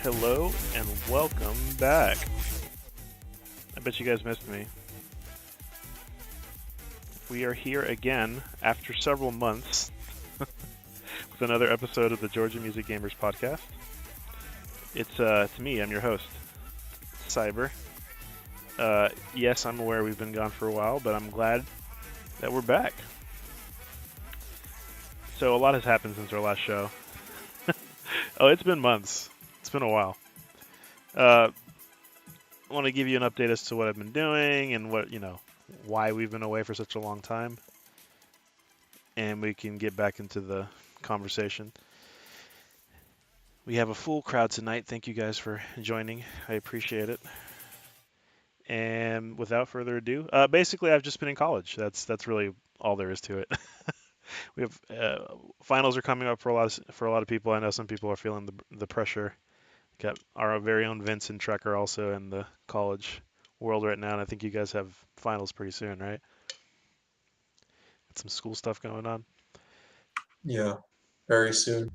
Hello and welcome back. I bet you guys missed me. We are here again after several months with another episode of the Georgia Music Gamers podcast. It's me, I'm your host, Cyber. Yes, I'm aware we've been gone for a while, but I'm glad that we're back. So a lot has happened since our last show. Oh, it's been months. It's been a while. I want to give you an update as to what I've been doing and why we've been away for such a long time. And we can get back into the conversation. We have a full crowd tonight. Thank you guys for joining. I appreciate it. And without further ado, basically I've just been in college. That's really all there is to it. We have finals are coming up for a lot of people. I know some people are feeling the pressure. Got our very own Vince and Trek are also in the college world right now, and I think you guys have finals pretty soon, right? Got some school stuff going on. Yeah, very soon.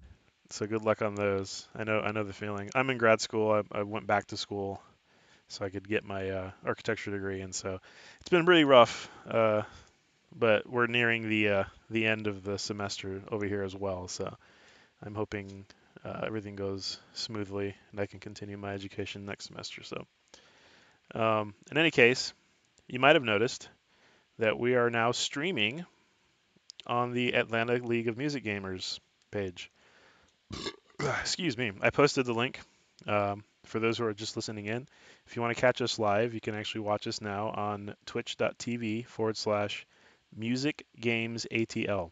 So good luck on those. I know the feeling. I'm in grad school. I went back to school so I could get my architecture degree, and so it's been really rough. But we're nearing the end of the semester over here as well. So I'm hoping everything goes smoothly and I can continue my education next semester. So in any case, you might have noticed that we are now streaming on the Atlanta League of Music Gamers page. Excuse me. I posted the link for those who are just listening in. If you want to catch us live, you can actually watch us now on twitch.tv/Music Games ATL.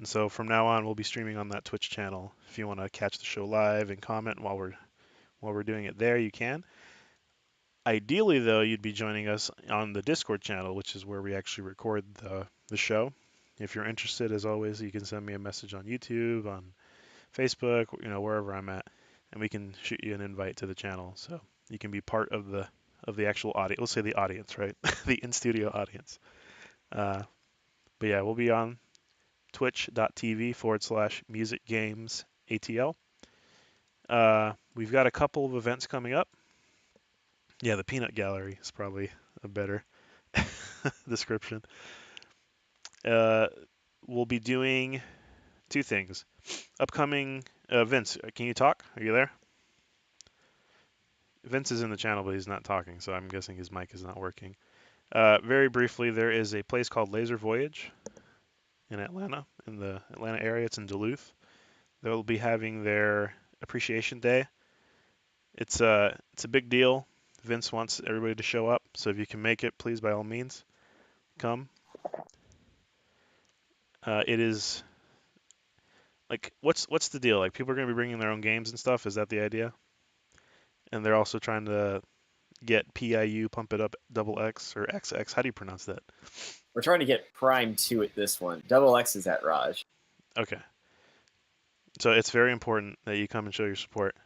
And so from now on, we'll be streaming on that Twitch channel. If you want to catch the show live and comment while we're doing it there, you can. Ideally, though, you'd be joining us on the Discord channel, which is where we actually record the show. If you're interested, as always, you can send me a message on YouTube, on Facebook, wherever I'm at, and we can shoot you an invite to the channel, so you can be part of the actual audience. Let's say the audience, right? The in-studio audience. But yeah, we'll be on twitch.tv/Music Games ATL. We've got a couple of events coming up. Yeah, the Peanut Gallery is probably a better description. Uh, we'll be doing two things. Upcoming, Vince, can you talk? Are you there? Vince is in the channel, but he's not talking, so I'm guessing his mic is not working. Very briefly, there is a place called Laser Voyage in Atlanta, in the Atlanta area. It's in Duluth. They'll be having their Appreciation Day. It's a big deal. Vince wants everybody to show up, so if you can make it, please, by all means, come. It is like, what's the deal? Like, people are going to be bringing their own games and stuff. Is that the idea? And they're also trying to get PIU, Pump It Up, Double X or XX. How do you pronounce that? We're trying to get Prime 2 at this one. Double X is at Raj. Okay. So it's very important that you come and show your support.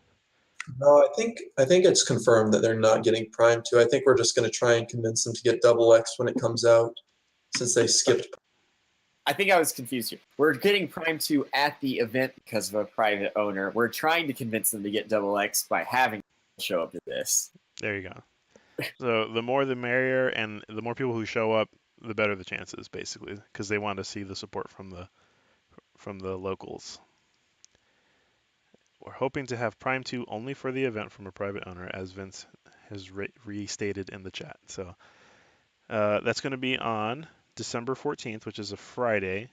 No, I think it's confirmed that they're not getting Prime 2. I think we're just going to try and convince them to get Double X when it comes out, since they skipped. I think I was confused here. We're getting Prime 2 at the event because of a private owner. We're trying to convince them to get Double X by having them show up to this. There you go. So the more the merrier, and the more people who show up, the better the chances, basically, because they want to see the support from the locals. We're hoping to have Prime 2 only for the event from a private owner, as Vince has restated in the chat. So that's going to be on December 14th, which is a Friday.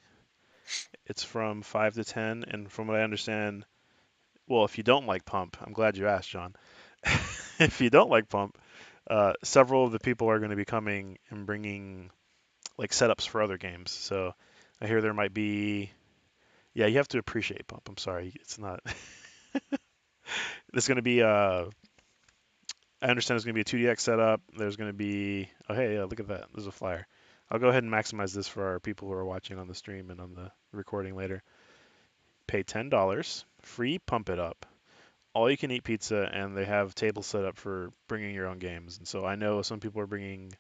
It's from 5 to 10, and from what I understand, well, if you don't like Pump, I'm glad you asked, John. If you don't like Pump, several of the people are going to be coming and bringing like setups for other games. So I hear there might be, yeah, you have to appreciate Pump. I'm sorry, it's not. There's going to be, I understand there's going to be a 2DX setup. There's going to be, oh hey, look at that. There's a flyer. I'll go ahead and maximize this for our people who are watching on the stream and on the recording later. Pay $10, free Pump It Up, all you can eat pizza, and they have tables set up for bringing your own games. And so I know some people are bringing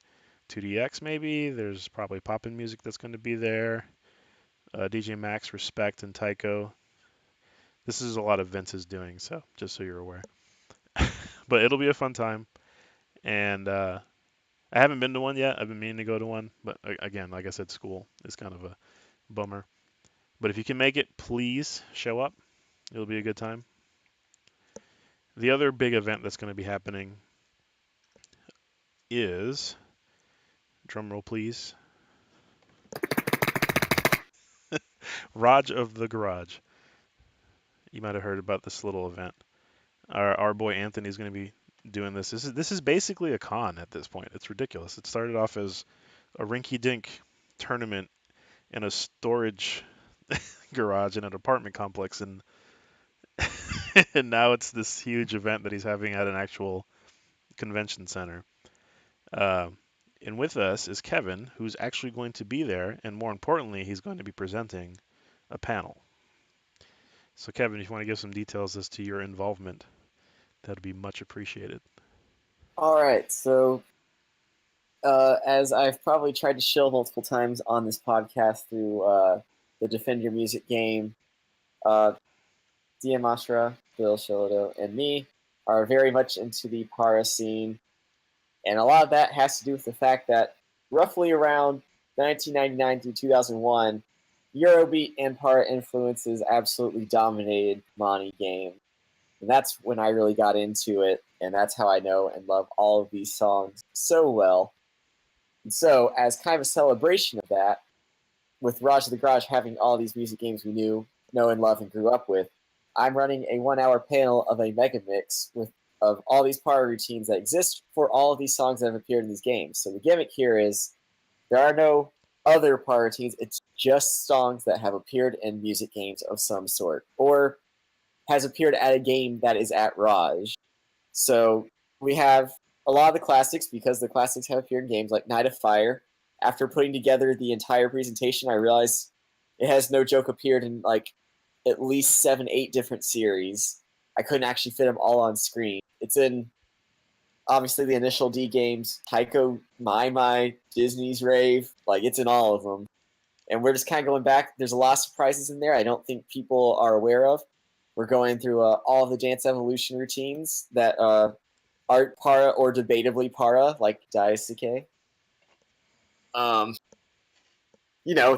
2DX maybe. There's probably Poppin' Music that's going to be there. DJ Max, Respect, and Tycho. This is a lot of Vince's doing, so just so you're aware. But it'll be a fun time, and I haven't been to one yet. I've been meaning to go to one, but again, like I said, school is kind of a bummer. But if you can make it, please show up. It'll be a good time. The other big event that's going to be happening is, drum roll please, Raj of the Garage. You might have heard about this little event. Our boy Anthony's going to be doing this. This is basically a con at this point. It's ridiculous. It started off as a rinky-dink tournament in a storage garage in an apartment complex, and and now it's this huge event that he's having at an actual convention center. Uh, and with us is Kevin, who's actually going to be there, and more importantly, he's going to be presenting a panel. So, Kevin, if you want to give some details as to your involvement, that'd be much appreciated. All right, so as I've probably tried to shill multiple times on this podcast through the Defend Your Music game, Diamashra, Bill Shilodo, and me are very much into the para scene. And a lot of that has to do with the fact that roughly around 1999 through 2001, Eurobeat and para influences absolutely dominated Monty game. And that's when I really got into it, and that's how I know and love all of these songs so well. And so, as kind of a celebration of that, with Raj of the Garage having all these music games we know and love and grew up with, I'm running a 1-hour panel of a mega mix of all these para routines that exist for all of these songs that have appeared in these games. So the gimmick here is there are no other para routines. It's just songs that have appeared in music games of some sort, or has appeared at a game that is at Raj. So we have a lot of the classics, because the classics have appeared in games like Night of Fire. After putting together the entire presentation, I realized it has no joke appeared in like at least 7-8 different series. I couldn't actually fit them all on screen. It's in obviously the initial D games, Taiko, My, Disney's Rave, like it's in all of them. And we're just kind of going back. There's a lot of surprises in there I don't think people are aware of. We're going through all of the Dance Evolution routines that aren't para or debatably para, like Daisuke. The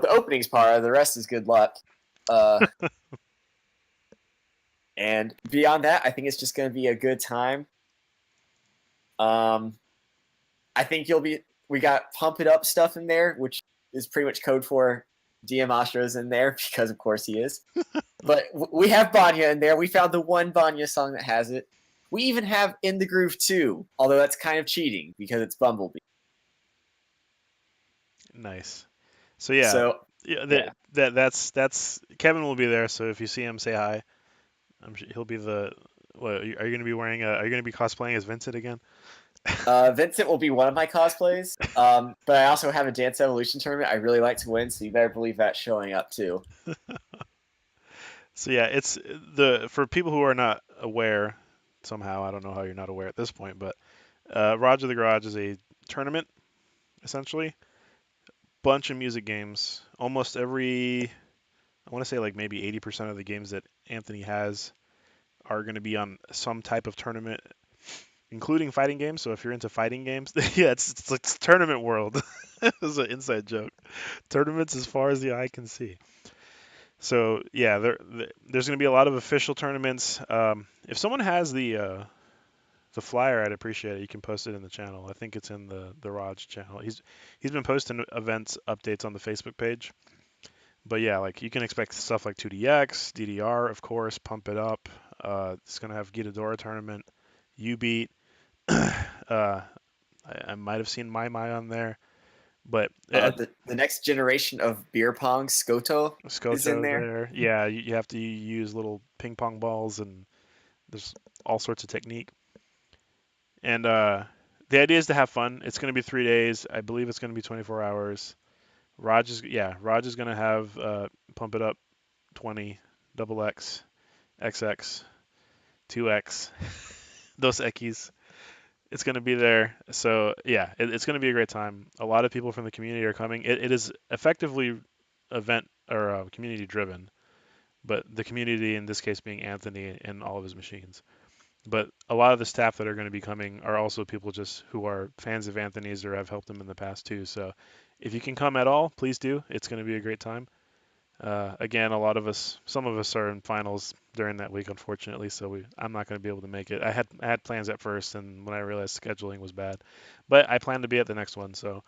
opening's para, the rest is good luck. And beyond that, I think it's just going to be a good time. I think we got Pump It Up stuff in there, which is pretty much code for Diamastro's in there, because of course he is. But we have Banya in there. We found the one Banya song that has it. We even have In the Groove 2, although that's kind of cheating because it's Bumblebee. Nice. So yeah, that's Kevin will be there. So if you see him, say hi. I'm sure he'll be the. What are you going to be wearing? Are you going to be cosplaying as Vincent again? Vincent will be one of my cosplays, but I also have a Dance Evolution tournament I really like to win, so you better believe that's showing up too. So yeah, it's for people who are not aware somehow. I don't know how you're not aware at this point, but Raj of the Garage is a tournament essentially. Bunch of music games. Almost every, I want to say like maybe 80% of the games that Anthony has are going to be on some type of tournament, including fighting games. So if you're into fighting games, yeah, it's like tournament world. It's an inside joke. Tournaments as far as the eye can see. So yeah, there's going to be a lot of official tournaments. If someone has the flyer, I'd appreciate it. You can post it in the channel. I think it's in the Raj channel. He's been posting events updates on the Facebook page. But yeah, like you can expect stuff like 2DX, DDR, of course, Pump It Up. It's gonna have Gitadora tournament, Ubeat. I might have seen My on there, but The next generation of beer pong, Skoto, is in there. Yeah, you have to use little ping pong balls, and there's all sorts of technique. And the idea is to have fun. It's going to be 3 days. I believe it's going to be 24 hours. Raj is going to have Pump It Up 20, Double X, XX, 2X, Dos Equis. It's going to be there. So yeah, it's going to be a great time. A lot of people from the community are coming. It is effectively event or community driven, but the community in this case being Anthony and all of his machines. But a lot of the staff that are going to be coming are also people just who are fans of Anthony's or have helped him in the past too. So if you can come at all, please do. It's going to be a great time. Again, some of us are in finals during that week, unfortunately, so I'm not going to be able to make it. I had plans at first, and when I realized scheduling was bad, but I plan to be at the next one, so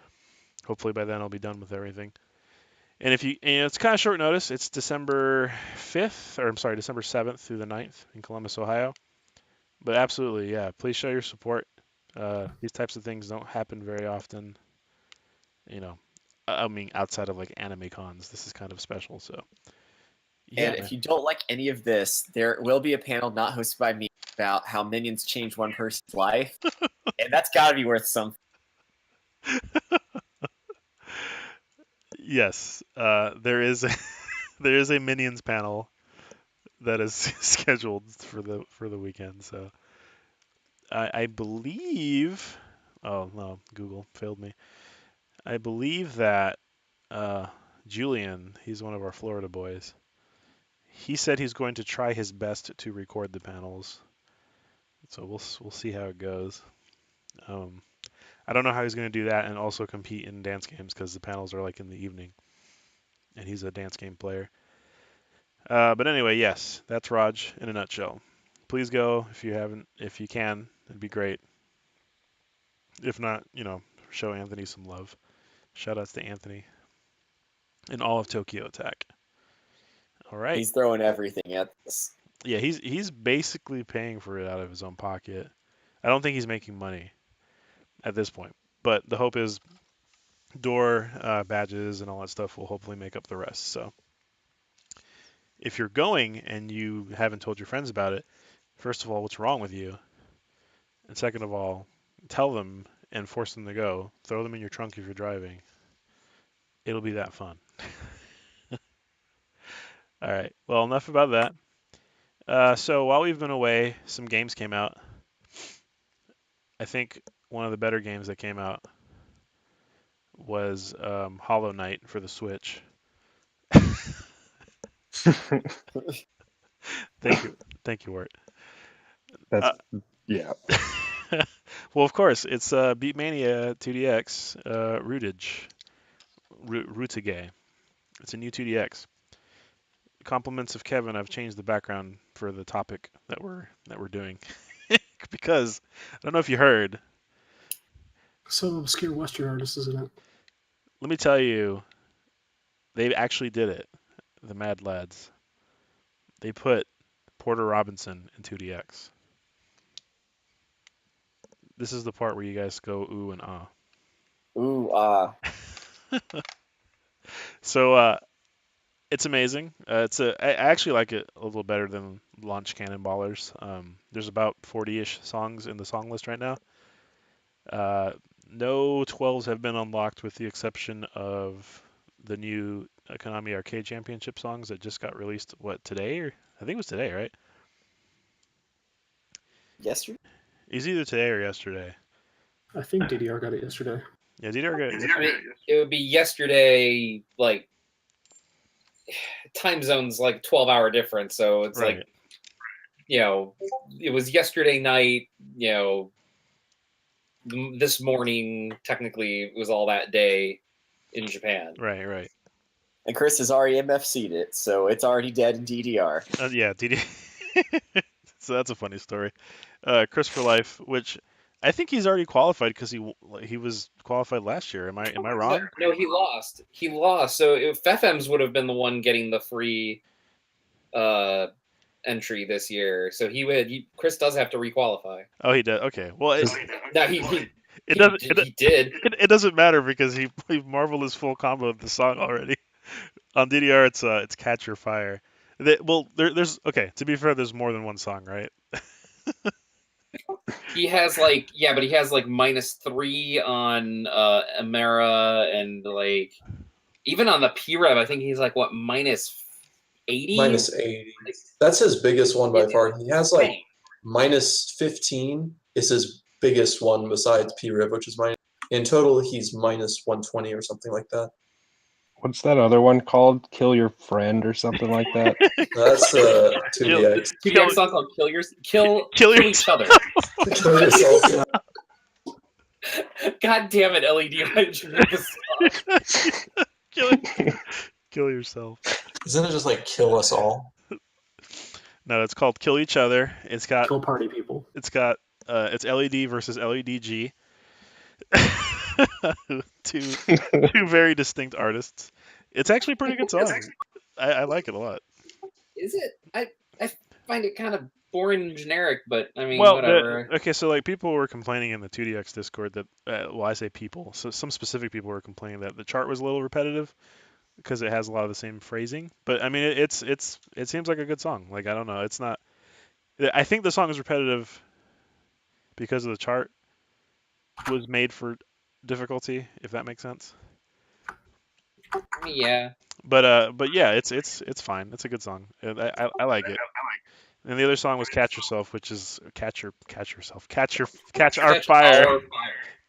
hopefully by then I'll be done with everything. And it's kind of short notice. It's December 7th through the 9th in Columbus, Ohio. But absolutely, yeah, please show your support. These types of things don't happen very often. You know, I mean, outside of like anime cons, this is kind of special. So, yeah, And man. if you don't like any of this, there will be a panel not hosted by me about how minions change one person's life, and that's got to be worth something. Yes, there is there is a minions panel that is scheduled for the weekend. So I believe. Oh no, Google failed me. I believe that uh, Julian, he's one of our Florida boys. He said he's going to try his best to record the panels. So we'll see how it goes. Um, I don't know how he's going to do that and also compete in dance games because the panels are like in the evening, and he's a dance game player. But anyway, yes, that's Raj in a nutshell. Please go if you can. It'd be great. If not, show Anthony some love. Shout outs to Anthony and all of Tokyo Attack. All right. He's throwing everything at this. Yeah, he's basically paying for it out of his own pocket. I don't think he's making money at this point, but the hope is door badges and all that stuff will hopefully make up the rest. So if you're going and you haven't told your friends about it, first of all, what's wrong with you? And second of all, tell them and force them to go. Throw them in your trunk if you're driving. It'll be that fun. All right. Well, enough about that. So while we've been away, some games came out. I think one of the better games that came out was Hollow Knight for the Switch. Thank you, Wart. That's yeah. Well, of course, it's Beatmania 2DX rootage. Rootage. It's a new 2DX. Compliments of Kevin, I've changed the background for the topic that we're doing because I don't know if you heard. Some obscure Western artist, isn't it? Let me tell you, they actually did it. The Mad Lads. They put Porter Robinson in 2DX. This is the part where you guys go ooh and ah. Ooh, So it's amazing. I actually like it a little better than Launch Cannonballers. There's about 40-ish songs in the song list right now. No 12s have been unlocked with the exception of the new Konami Arcade Championship songs that just got released, today? I think it was today, right? yesterday? It was either today or yesterday. I think DDR got it yesterday. Yeah, DDR got it. I mean, it would be yesterday, like time zones, like 12-hour difference. So it's Right. like, it was yesterday night. This morning technically it was all that day in Japan. Right. And Chris has already MFC'd it, so it's already dead in DDR. Yeah, DD. So that's a funny story. Chris for life, which I think he's already qualified because he was qualified last year. Am I wrong? No, he lost. So if FFMs would have been the one getting the free entry this year, so Chris does have to requalify. Oh, he did. Okay. Well, No, he did. It doesn't matter because he marvelous full combo of the song already. On DDR, it's Catch Your Fire. There's okay. To be fair, there's more than one song, right? He has but he has -3 on Amera, and even on the P-Rev, I think he's -80. -80. That's his biggest one by far. He has -15 is his biggest one besides P-Rev, which is minus. In total, he's -120 or something like that. What's that other one called? Kill Your Friend or something like that? That's 2DX. You got a song called Kill Each Other. Kill yourself. Yeah. God damn it, LED! Why did you make this song? Kill yourself. Isn't it just like kill us all? No, it's called Kill Each Other. It's got Kill party people. it's LED versus LEDG. two very distinct artists. It's actually a pretty good song. I like it a lot. Is it? I find it kind of boring and generic, but I mean, Well, whatever. okay, so like people were complaining in the 2DX Discord that, well, I say people, so some specific people were complaining that the chart was a little repetitive because it has a lot of the same phrasing. But I mean, it seems like a good song. Like I don't know, it's not. I think the song is repetitive because of the chart was made for difficulty, if that makes sense. Yeah. But yeah, it's fine. It's a good song. I like it. And the other song was "Catch Yourself," which is catch our fire,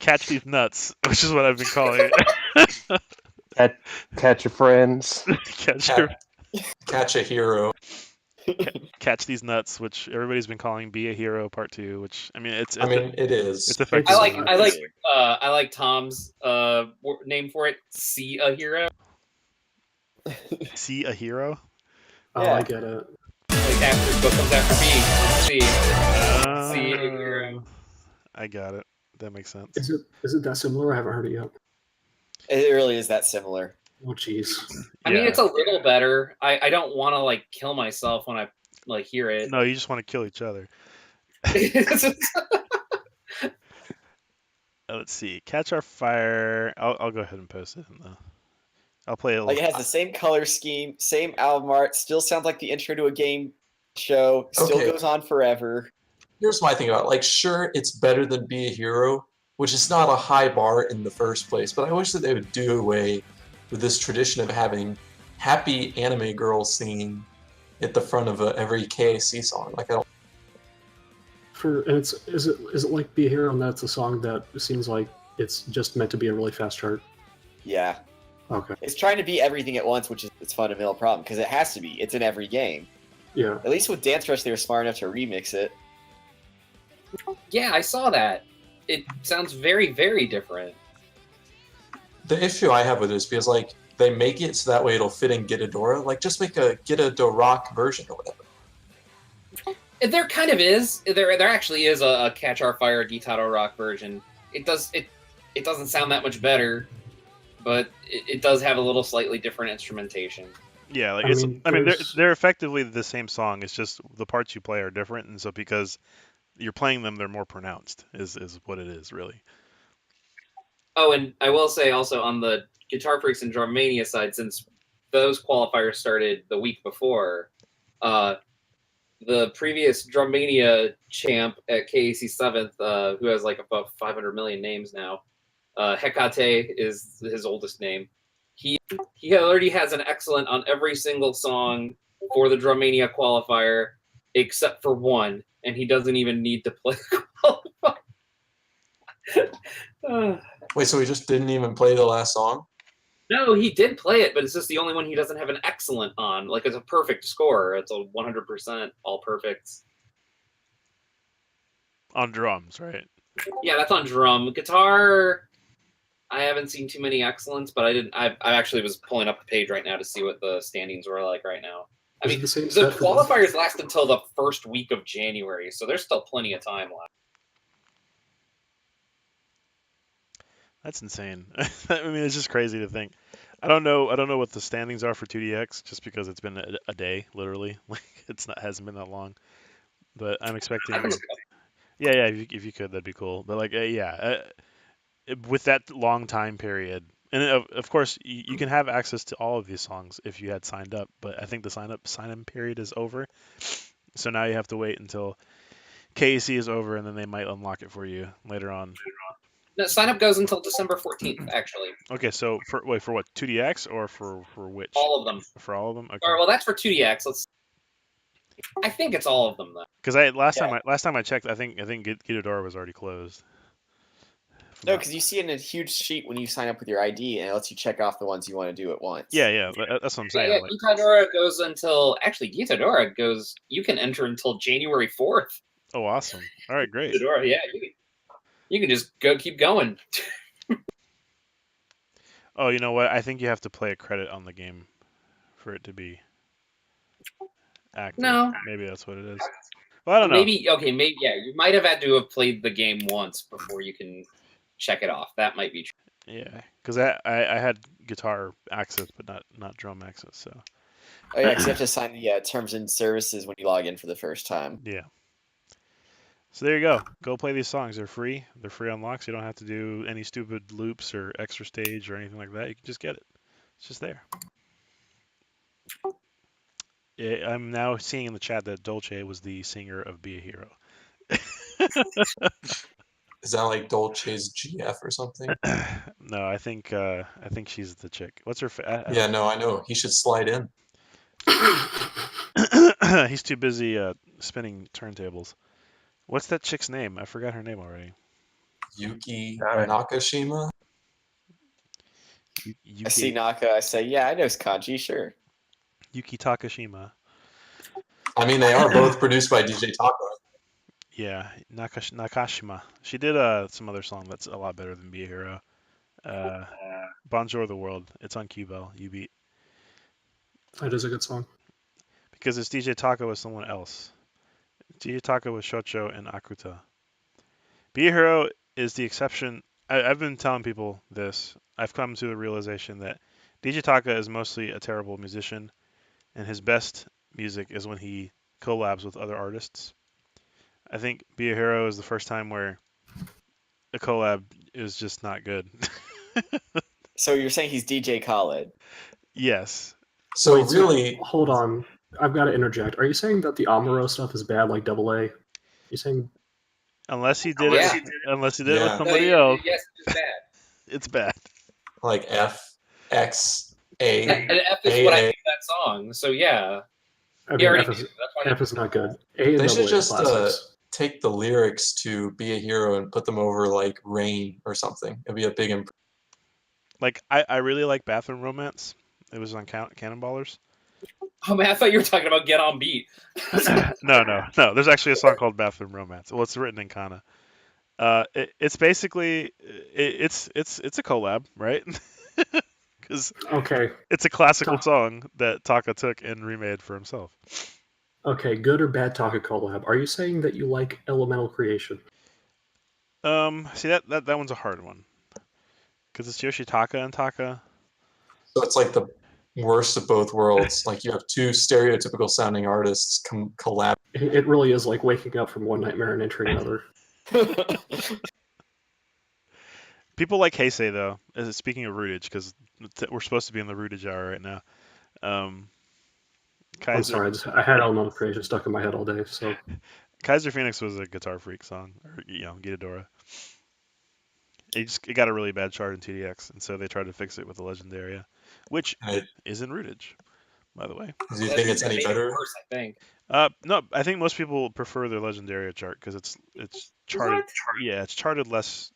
catch these nuts, which is what I've been calling it. Catch your friends. Catch a hero. Catch these nuts, which everybody's been calling "Be a Hero" Part 2. Which I mean, it is. It's effective. I like Tom's name for it. See a hero. See a hero. Oh, yeah. I get it. Like after what comes after B. See a hero. I got it. That makes sense. Is it that similar? I haven't heard it yet. It really is that similar. Oh, jeez. I mean, it's a little better. I don't want to like kill myself when I like hear it. No, you just want to kill each other. Let's see. Catch Our Fire. I'll go ahead and post it in the. I'll play it. Like it has the same color scheme, same album art. Still sounds like the intro to a game show. Still goes on forever. Here's my thing about it. Like, sure, it's better than Be a Hero, which is not a high bar in the first place. But I wish that they would do away with this tradition of having happy anime girls singing at the front of every KAC song. Like, I don't. Is it like Be a Hero, and that's a song that seems like it's just meant to be a really fast chart? Yeah. Okay. It's trying to be everything at once, which is its fundamental problem, because it has to be. It's in every game. Yeah. At least with Dance Rush, they were smart enough to remix it. Yeah, I saw that. It sounds very, very different. The issue I have with it is because, like, they make it so that way it'll fit in Gitadora. Like, just make a Gitadora rock version or whatever. There kind of is. There actually is a Catch Our Fire Gitaro rock version. It doesn't sound that much better, but it does have a little slightly different instrumentation. Yeah, like they're effectively the same song. It's just the parts you play are different, and so because you're playing them, they're more pronounced. Is what it is really. Oh, and I will say also on the Guitar Freaks and Drum Mania side, since those qualifiers started the week before, the previous Drum Mania champ at KAC 7th, who has like about 500 million names now, Hecate is his oldest name. He already has an excellent on every single song for the Drum Mania qualifier, except for one, and he doesn't even need to play the qualifier. Wait, so he just didn't even play the last song? No, he did play it, but it's just the only one he doesn't have an excellent on. Like, it's a perfect score. It's a 100% all perfects. On drums, right? Yeah, that's on drum. Guitar, I haven't seen too many excellents, but I actually was pulling up the page right now to see what the standings were like right now. I mean, the qualifiers last until the first week of January, so there's still plenty of time left. That's insane. I mean, it's just crazy to think. I don't know what the standings are for 2DX, just because it's been a day, literally. Like hasn't been that long. But I'm expecting. Yeah. If you could, that'd be cool. But like, with that long time period, and of course you can have access to all of these songs if you had signed up. But I think the sign-in period is over. So now you have to wait until KAC is over, and then they might unlock it for you later on. No, sign up goes until December 14th, actually. Okay, so for what, 2DX or for which? All of them. For all of them? Okay. Or, well, that's for 2DX. I think it's all of them though. Because last time I checked, I think Gitadora was already closed No, because you see it in a huge sheet when you sign up with your ID, and it lets you check off the ones you want to do at once. Yeah, that's what I'm saying. Yeah, Like, Gitadora goes until Gitadora goes. You can enter until January 4th. oh, awesome. All right, great. Gitadora, yeah, you can just keep going. Oh, you know what? I think you have to play a credit on the game for it to be active. No. Maybe that's what it is. Well, I don't know. Maybe yeah. You might have had to have played the game once before you can check it off. That might be true. Yeah, because I had guitar access, but not drum access. So Oh yeah, because you have to sign the terms and services when you log in for the first time. yeah. So there you go. Go play these songs. They're free. They're free unlocks. You don't have to do any stupid loops or extra stage or anything like that. You can just get it. It's just there. Yeah, I'm now seeing in the chat that Dolce was the singer of Be a Hero. Is that like Dolce's GF or something? No, I think she's the chick. What's her? Yeah, no, I know. He should slide in. He's too busy spinning turntables. What's that chick's name? I forgot her name already. Yuki Got it. Nakashima? I see Naka. I say, yeah, I know Kanji, sure. Yuki Takashima. I mean, they are both produced by DJ Taka. Yeah, Nakashima. She did some other song that's a lot better than Be a Hero. Bonjour the World. It's on Q-Bell. You beat. That is a good song. Because it's DJ Taka with someone else. DJ Taka with Shocho and Akuta. Be a Hero is the exception. I've been telling people this. I've come to the realization that DJ Taka is mostly a terrible musician, and his best music is when he collabs with other artists. I think Be a Hero is the first time where a collab is just not good. So you're saying he's DJ Khaled? Yes. So Wait, really, hold on. I've got to interject. Are you saying that the Amuro stuff is bad, like Double A? You saying? Unless he did Yeah. it. Unless he did it with Yeah. somebody else, Yes, it's bad. it's bad. like F, X, A, And F is what I A. think that song. So yeah, I he mean, already F knew. is, That's why F is not good. A and They Double should A are just classics. take the lyrics to Be a Hero and put them over like Rain or something. It'd be a big improvement. Like I really like Bathroom Romance. It was on Cannonballers. Oh man, I thought you were talking about Get On Beat. No. There's actually a song called Bathroom Romance. Well, it's written in kana. It's basically it's a collab, right? Because Okay. it's a classical song that Taka took and remade for himself. Okay, good or bad Taka collab? Are you saying that you like Elemental Creation? See that one's a hard one because it's Yoshitaka and Taka. So it's like the worst of both worlds. Like you have two stereotypical sounding artists collab. It really is like waking up from one nightmare and entering another. People like Heisei though. Speaking of rootage, because we're supposed to be in the rootage hour right now. I'm Kaiser, sorry, I had Elemental Creation stuck in my head all day. So Kaiser Phoenix was a Guitar Freak song, or Gitadora. It got a really bad chart in TDX, and so they tried to fix it with the Legendaria, which is in rootage, by the way. Do you think it's any better? Worse, I think. No, I think most people prefer the Legendaria chart because it's charted. What? Yeah, it's charted less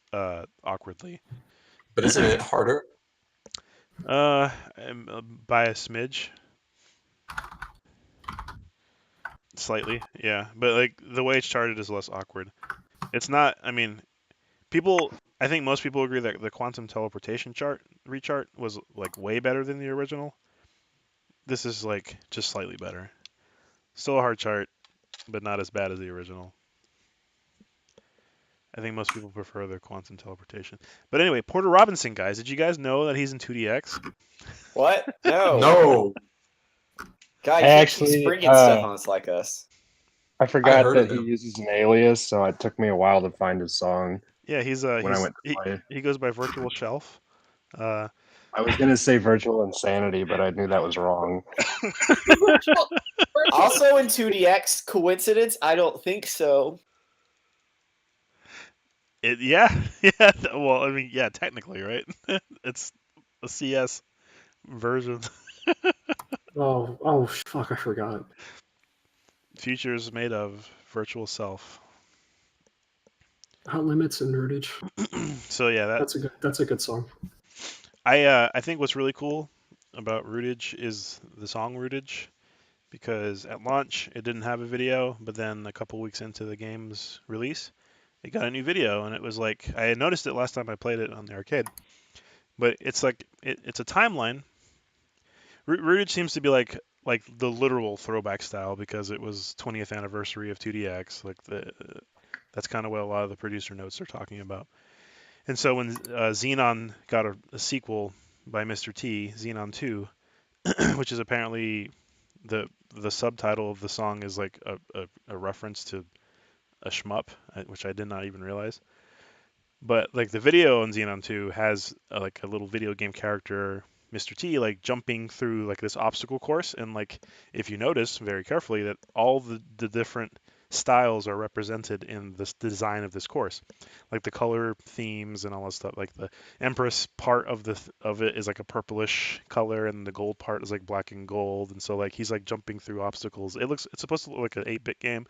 awkwardly. But isn't it harder? By a smidge. Slightly, yeah. But like the way it's charted is less awkward. It's not, I mean, I think most people agree that the quantum teleportation rechart was like way better than the original. This is like just slightly better. Still a hard chart, but not as bad as the original. I think most people prefer the quantum teleportation. But anyway, Porter Robinson, guys, did you guys know that he's in 2DX? What? No. No. God, I you actually, keep springing stuff on us like us. I forgot heard that of he him. uses an alias, so it took me a while to find his song Yeah, when I went to play. he goes by Virtual Shelf. I was gonna say Virtual Insanity, but I knew that was wrong. Also in 2DX, coincidence? I don't think so. Yeah. Well, I mean, yeah, technically, right? It's a CS version. oh fuck, I forgot. Futures made of virtual self. Hot Limits and Rootage. So yeah, That's a good song. I think what's really cool about Rootage is the song Rootage, because at launch it didn't have a video, but then a couple weeks into the game's release, it got a new video, and it was like I had noticed it last time I played it on the arcade, but it's like it's a timeline. Rootage seems to be like the literal throwback style because it was 20th anniversary of 2DX. Like that's kind of what a lot of the producer notes are talking about. And so when Xenon got a sequel by Mr. T, Xenon 2, which is apparently the subtitle of the song is like a reference to a shmup, which I did not even realize. But like the video on Xenon 2 has like a little video game character, Mr. T, like jumping through like this obstacle course, and like if you notice very carefully that all the different styles are represented in this design of this course, like the color themes and all that stuff. Like the Empress part of it is like a purplish color, and the gold part is like black and gold, and so like he's like jumping through obstacles. It's supposed to look like an 8-bit game,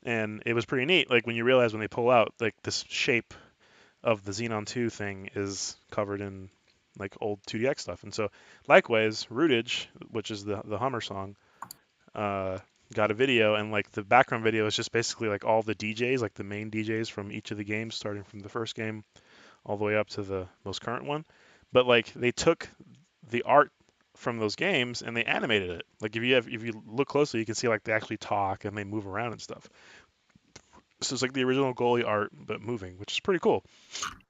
and it was pretty neat. Like when you realize when they pull out like this shape of the Xenon 2 thing is covered in like old 2DX stuff. And so likewise, Rootage, which is the Hummer song, got a video, and like the background video is just basically like all the DJs, like the main DJs from each of the games, starting from the first game all the way up to the most current one. But like they took the art from those games and they animated it. Like if you look closely, you can see like they actually talk and they move around and stuff. So it's like the original goalie art, but moving, which is pretty cool.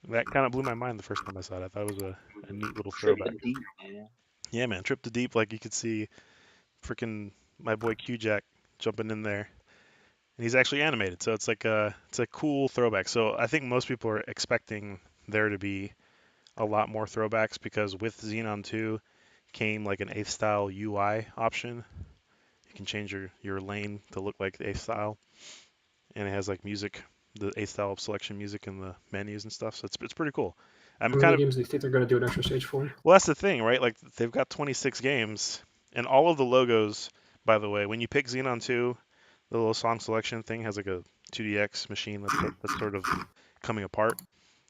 That kind of blew my mind the first time I saw it. I thought it was a neat little throwback. Deep, man. Yeah, man, Trip to Deep, like you could see freaking my boy Q-Jack jumping in there. And he's actually animated, so it's a cool throwback. So I think most people are expecting there to be a lot more throwbacks, because with Xenon 2 came like an 8th style UI option. You can change your lane to look like the 8th style. And it has like music, the 8th style of selection music in the menus and stuff. So it's pretty cool. How many games do you think they're going to do an extra stage for? Well, that's the thing, right? Like they've got 26 games, and all of the logos. By the way, when you pick Xenon 2, the little song selection thing has like a 2DX machine that's sort of coming apart,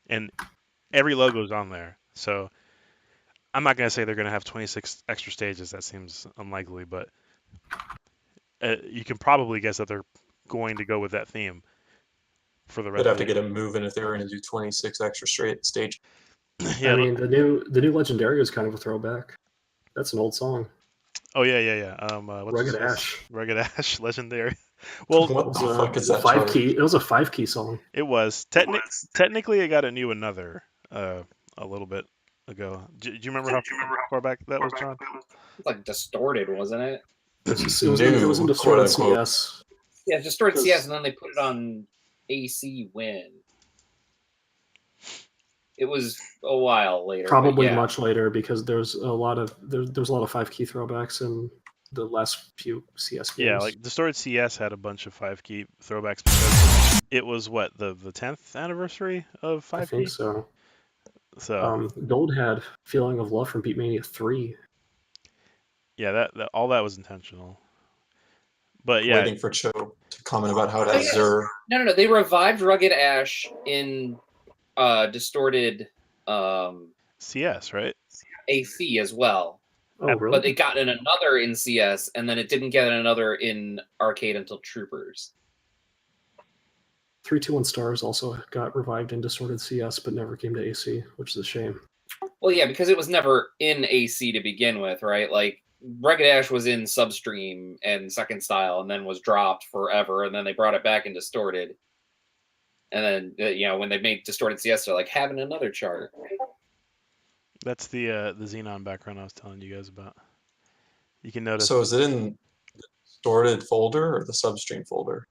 and every logo's on there. So I'm not gonna say they're gonna have 26 extra stages. That seems unlikely, but you can probably guess that they're going to go with that theme for the rest. They'd have to get them moving if they were going to do 26 extra straight stage. Yeah, I mean, the new Legendary is kind of a throwback. That's an old song. Oh yeah. Rugged Ash. Rugged Ash, Legendary. Well, What the fuck is that? 5-key. It was a 5-key song. It was technically it got a new another a little bit ago. Do you remember how far back that was, John? It's like Distorted, wasn't it? It was in Distorted CS. Yeah, Distorted CS, and then they put it on AC when. It was a while later. Probably much later, because there's a lot of 5-key throwbacks in the last few CS games. Yeah, like Distorted CS had a bunch of 5-key throwbacks because it was what the 10th anniversary of 5-key. I think so. So Gold had Feeling of Love from Beatmania 3. Yeah, that all that was intentional. But yeah, waiting for Cho to comment about how it has Zur. No. They revived Rugged Ash in Distorted CS, right? AC as well. Oh, really? But they got in another in CS, and then it didn't get in another in arcade until Troopers. 321 Stars also got revived in Distorted CS, but never came to AC, which is a shame. Well, yeah, because it was never in AC to begin with, right? Like, Rugged Ash was in Substream and Second Style, and then was dropped forever, and then they brought it back in Distorted. And then, when they made Distorted CS, they're like, having another chart. That's the Xenon background I was telling you guys about. You can notice. So is it in the Distorted folder or the Substream folder?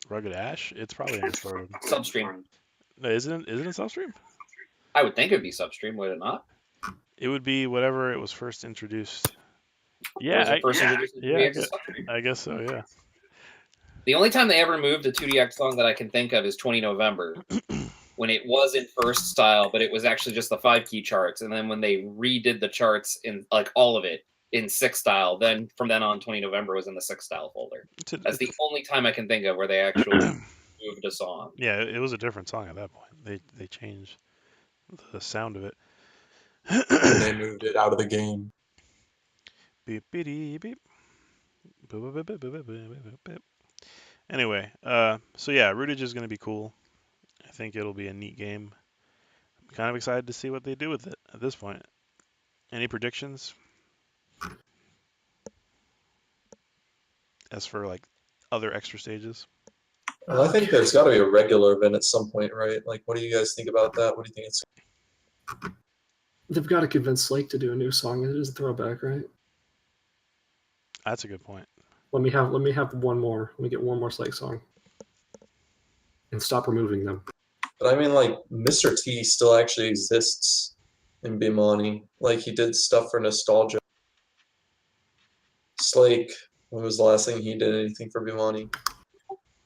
Rugged Ash? It's probably in Distorted. Substream. No, isn't it in Substream? I would think it would be Substream, would it not? It would be whatever it was first introduced. Yeah, I guess so, yeah. The only time they ever moved a 2DX song that I can think of is 20 November, when it was in First Style, but it was actually just the 5-key charts. And then when they redid the charts in, like, all of it in 6 Style, then from then on, 20 November was in the 6 Style folder. That's the only time I can think of where they actually removed a song. Yeah, it was a different song at that point. They changed the sound of it. And they moved it out of the game. Beep beep beep. Boop, boop, boop, boop, boop, boop, boop, boop. Anyway, so yeah, rootage is going to be cool. I think it'll be a neat game. I'm kind of excited to see what they do with it at this point. Any predictions? As for like other extra stages? Well, I think there's got to be a regular event at some point, right? Like, what do you guys think about that? What do you think it's? They've got to convince Slake to do a new song. It is a throwback, right? That's a good point. Let me have one more. Let me get one more Slake song. And stop removing them. But I mean, like, Mr. T still actually exists in Bemani. Like, he did stuff for nostalgia. Slake, when was the last thing he did anything for Bemani?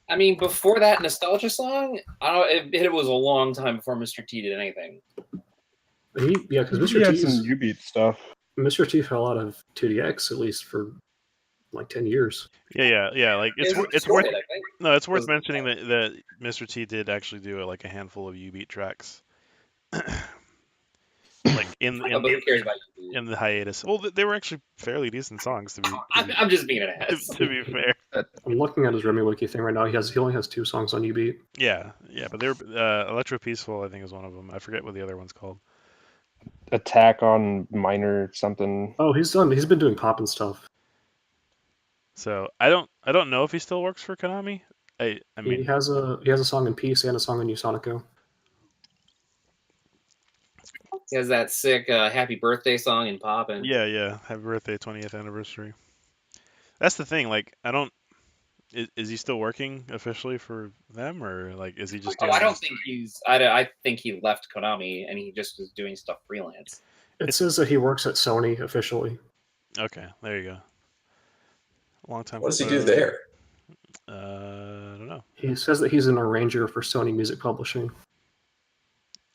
I mean, before that nostalgia song, I don't. It was a long time before Mr. T did anything. Because He had some U-Beat stuff. Mr. T fell out of 2DX at least for like 10 years. Yeah. Like it's worth destroyed it, I think. no, it's worth mentioning that Mr. T did actually do like a handful of U-Beat tracks. Like in But who cares about you? in the hiatus. Well, they were actually fairly decent songs to be. I'm just being an ass. To be fair. I'm looking at his Remy Wiki thing right now. He only has 2 songs on UB. Yeah, but they're Electro Peaceful, I think, is one of them. I forget what the other one's called. Attack on Minor something. Oh, he's been doing pop and stuff. So I don't know if he still works for Konami. I mean, he has a song in Peace and a song in Usonico. He has that sick "Happy Birthday" song in Pop, and yeah, Happy Birthday 20th anniversary. That's the thing. Like, I don't. Is he still working officially for them, or like is he just? I don't think he's. I think he left Konami and he just is doing stuff freelance. It says that he works at Sony officially. Okay, there you go. Long time. What does he do there? I don't know. He says that he's an arranger for Sony Music Publishing.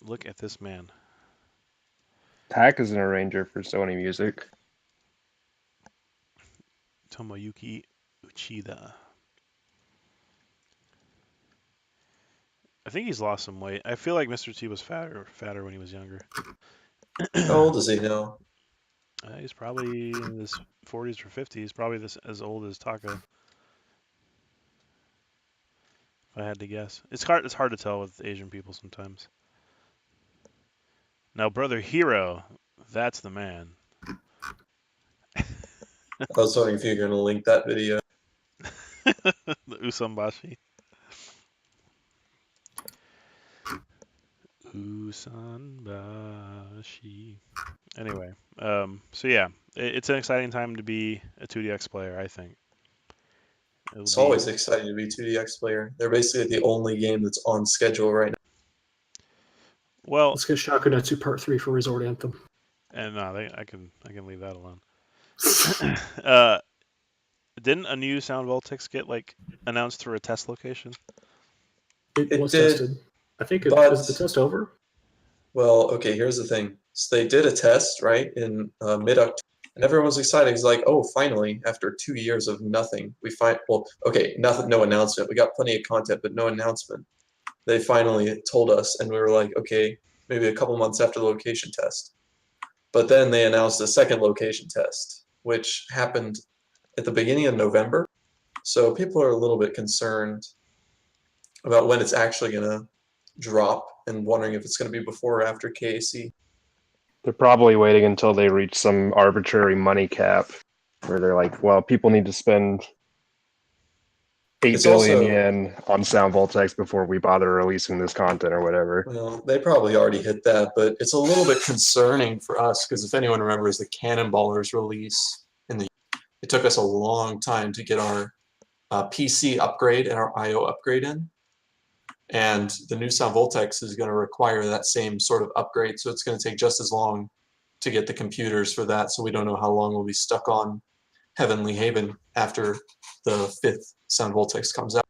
Look at this man. Tack is an arranger for Sony Music. Tomoyuki Uchida. I think he's lost some weight. I feel like Mr. T was fatter when he was younger. How old is he now? He's probably in his 40s or 50s. Probably as old as Taka. If I had to guess. It's hard to tell with Asian people sometimes. Now, Brother Hero, that's the man. I was wondering if you're going to link that video. The Usambashi. Usambashi. Anyway, so yeah, it's an exciting time to be a 2DX player, I think. It's always exciting to be a 2DX player. They're basically the only game that's on schedule right now. Well, let's get Shakunetsu Part 3 for Resort Anthem. And no, I can leave that alone. Didn't a new Sound Voltex get like announced for a test location? It was tested. I think is the test over? Well, okay, here's the thing. So they did a test, right, in mid-October, and everyone was excited. It's like, oh, finally, after 2 years of nothing, no announcement. We got plenty of content, but no announcement. They finally told us, and we were like, okay, maybe a couple months after the location test. But then they announced a second location test, which happened at the beginning of November. So people are a little bit concerned about when it's actually going to drop and wondering if it's going to be before or after KAC. They're probably waiting until they reach some arbitrary money cap where they're like, well, people need to spend 8 billion yen on Sound Voltex before we bother releasing this content or whatever. Well, they probably already hit that, but it's a little bit concerning for us because if anyone remembers the Cannonballers release, it took us a long time to get our PC upgrade and our IO upgrade in. And the new Sound Voltex is going to require that same sort of upgrade, so it's going to take just as long to get the computers for that, so we don't know how long we'll be stuck on Heavenly Haven after the 5th Sound Voltex comes out.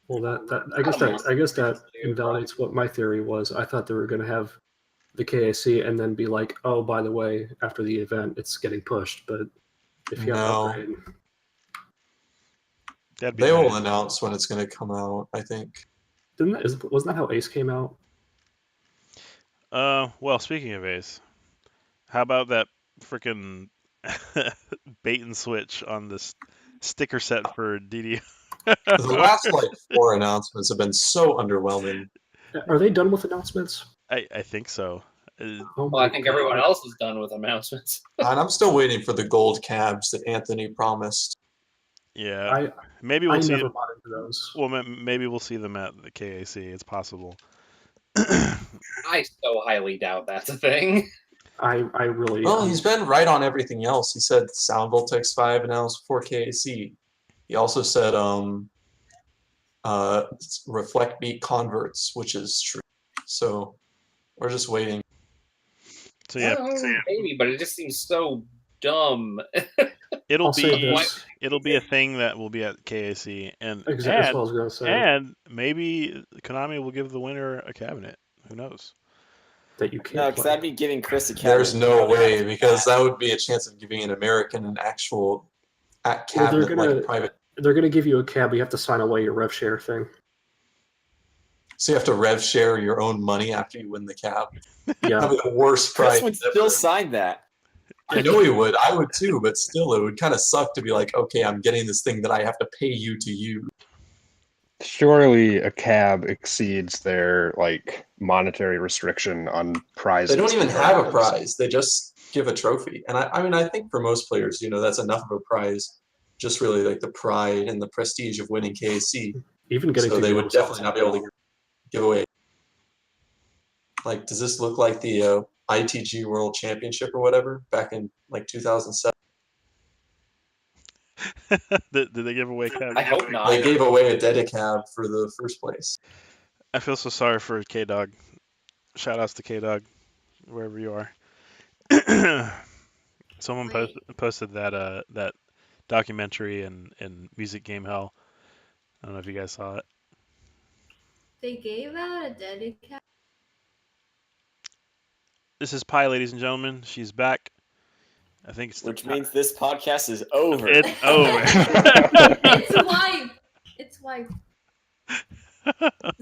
Well, I guess that invalidates what my theory was. I thought they were going to have the KAC and then be like, oh, by the way, after the event, it's getting pushed. But if you have an upgrade, That'd be They will nice. announce when it's going to come out, I think. Wasn't that how Ace came out? Well, speaking of Ace, how about that freaking bait and switch on this sticker set for DD? The last like 4 announcements have been so underwhelming. Are they done with announcements? I think so. Oh Well, I my think God. everyone else is done with announcements. And I'm still waiting for the gold cabs that Anthony promised. Yeah, maybe I we'll see. never bought into those. Well, maybe we'll see them at the KAC. It's possible. I so highly doubt that's a thing. I really. Well, he's been right on everything else. He said Sound Voltex 5 announced 4KAC. He also said Reflect Beat converts, which is true. So we're just waiting. So yeah, Maybe, but it just seems so dumb. it'll I'll say be this. it'll be a thing that will be at KAC, and Exactly, that's what I was gonna say. and maybe Konami will give the winner a cabinet. Who knows? That you can't. No, because play. that'd be giving Chris a cabinet. There's no way, because that would be a chance of giving an American an actual cabinet, like a private. They're gonna give you a cab. But you have to sign away your rev share thing. So you have to rev share your own money after you win the cab. Yeah. That'd be the worst Chris price would ever. still sign that. I know he would. I would too, but still, it would kind of suck to be like, okay, I'm getting this thing that I have to pay you to use. Surely a cab exceeds their like monetary restriction on prizes. They don't even have a prize. They just give a trophy. And I mean, I think for most players, that's enough of a prize. Just really like the pride and the prestige of winning KAC. Even getting So to they go would is definitely not be able awesome. to give away. Like, does this look like the ITG World Championship or whatever back in like 2007? Did they give away cabs? I hope not. They gave away a Dedicab for the first place. I feel so sorry for K Dog. Shout outs to K Dog, wherever you are. Someone posted that documentary in Music Game Hell. I don't know if you guys saw it. They gave out a dedicated. This is Pi, ladies and gentlemen. She's back. I think it's Which means this podcast is over. It's over. It's wife. It's wife.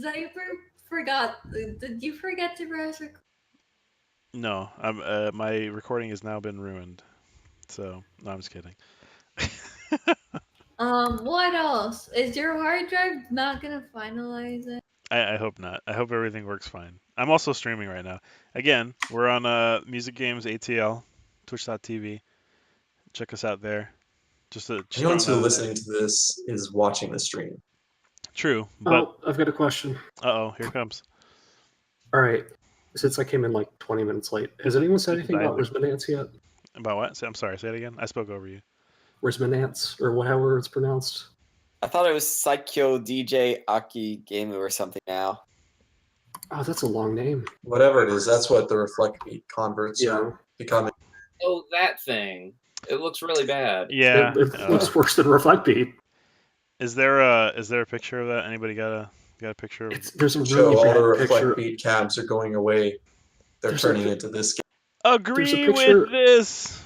Zyper forgot. Did you forget to press record? No, my recording has now been ruined. So no, I'm just kidding. What else? Is your hard drive not gonna finalize it? I hope not. I hope everything works fine. I'm also streaming right now. Again, we're on Music Games ATL, Twitch.tv. Check us out there. Anyone who's listening to this is watching the stream. True, but I've got a question. here it comes. All right. Since I came in like 20 minutes late, has anyone said anything about Resonance yet? About what? I'm sorry, say it again. I spoke over you. Resonance, or however it's pronounced. I thought it was Saikyo DJ Aki Gamu or something now. Oh, that's a long name. Whatever it is, that's what the Reflect Beat converts are becoming. Oh, that thing. It looks really bad. Yeah, it looks worse than Reflect Beat. Is there a picture of that? Anybody got a picture of? There's a really Show all bad the Reflect picture. Beat cabs are going away. They're turning into this game. Agree with this.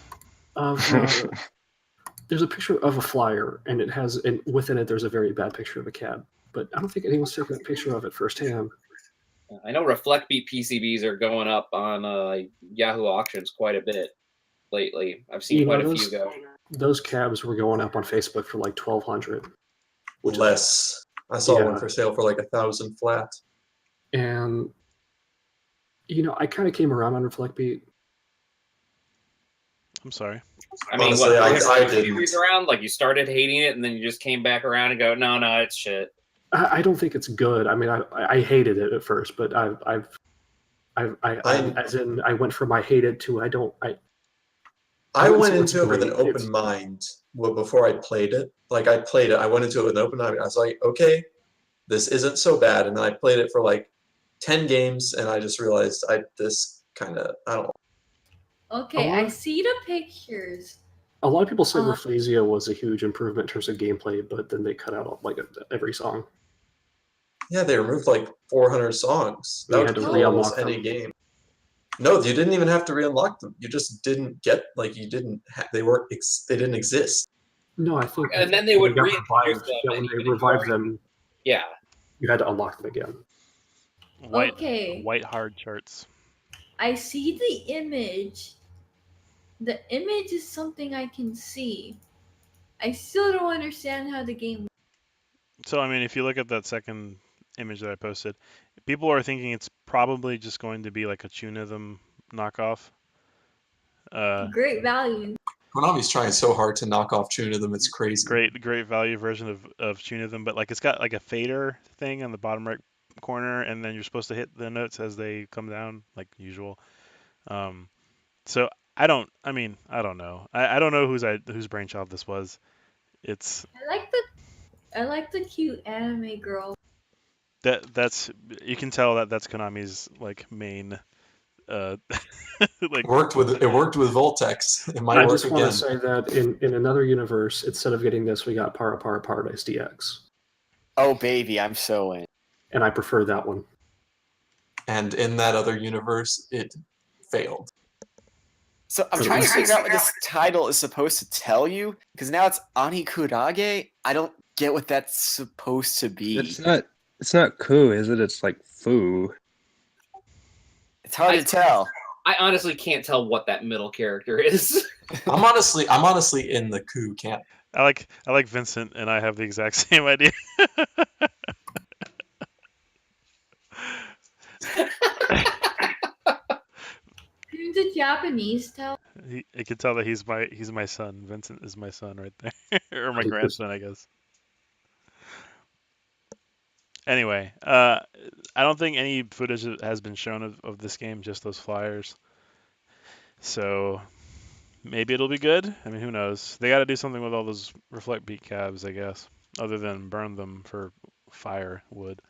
There's a picture of a flyer, and it has, and within it, there's a very bad picture of a cab. But I don't think anyone's taken a picture of it firsthand. I know Reflect Beat PCBs are going up on Yahoo auctions quite a bit lately. I've seen quite a few go. Those cabs were going up on Facebook for like $1,200. Less. I saw one for sale for like 1,000 flat. And I kind of came around on Reflect Beat. I'm sorry. I mean, honestly, I didn't. Around, like you started hating it, and then you just came back around and go, no, it's shit. I don't think it's good. I mean, I hated it at first, but I went from I hated to I don't. I went into it with an open mind before I played it. Like I played it, I went into it with an open mind. I was like, okay, this isn't so bad. And then I played it for like 10 games, and I just realized I don't know. Okay, I see the pictures. A lot of people said Rafflesia was a huge improvement in terms of gameplay, but then they cut out like every song. Yeah, they removed like 400 songs. That would kill almost any game. No, you didn't even have to re-unlock them. You just didn't get they didn't exist. No, I think. And then they would got reintroduce revived. them. Yeah, and when even they if you revived already- them, Yeah. you had to unlock them again. Okay. White hard charts. I see the image. The image is something I can see. I still don't understand how the game. So I mean, if you look at that second image that I posted, people are thinking it's probably just going to be like a Tunism knockoff. Great value. Konami's trying so hard to knock off Tunism, it's crazy. Great value version of Tunism, but like it's got like a fader thing on the bottom right corner, and then you're supposed to hit the notes as they come down, like usual. So I don't know. I don't know whose brainchild this was. It's I like the cute anime girl. that's you can tell that that's Konami's like main like It worked with Voltex. It might I work just want again. to say that in another universe, instead of getting this, we got Paradise DX, Oh baby, I'm so in. and I prefer that one. And in that other universe, it failed. So I'm trying to figure out what this title is supposed to tell you, because now it's Anikurage. I don't get what that's supposed to be. It's not ku, is it? It's like foo. It's hard to tell. I honestly can't tell what that middle character is. I'm honestly in the coup camp. I like Vincent, and I have the exact same idea. Couldn't the Japanese tell? I can tell that he's my son. Vincent is my son right there, or my grandson, I guess. Anyway, I don't think any footage has been shown of this game, just those flyers. So maybe it'll be good. I mean, who knows? They got to do something with all those reflect beat cabs, I guess, other than burn them for firewood.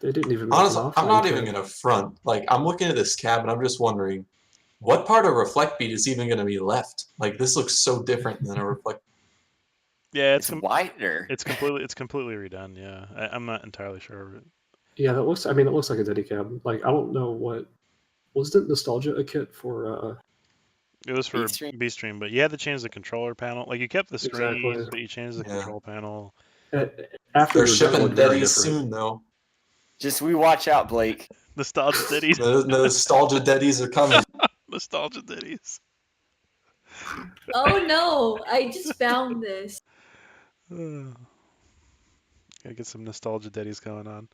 They didn't even make Honestly, an I'm offline not cab. even gonna front. Like, I'm looking at this cab and I'm just wondering, what part of reflect beat is even gonna be left? Like, this looks so different than a reflect. Yeah, It's wider. it's completely redone. Yeah, I'm not entirely sure of it. Yeah, that looks. I mean, it looks like a Diddy cab. Like, I don't know what wasn't Nostalgia a kit for. It was for Beatstream? B-Stream, but you had to change the controller panel. Like you kept the screen, Exactly. but you changed the Yeah. control panel. After They're your shipping download, very Deddies different. soon, though. Just we watch out, Blake. Nostalgia ditties. The nostalgia Deddies are coming. Nostalgia ditties. Oh no! I just found this. Gotta get some nostalgia ditties going on.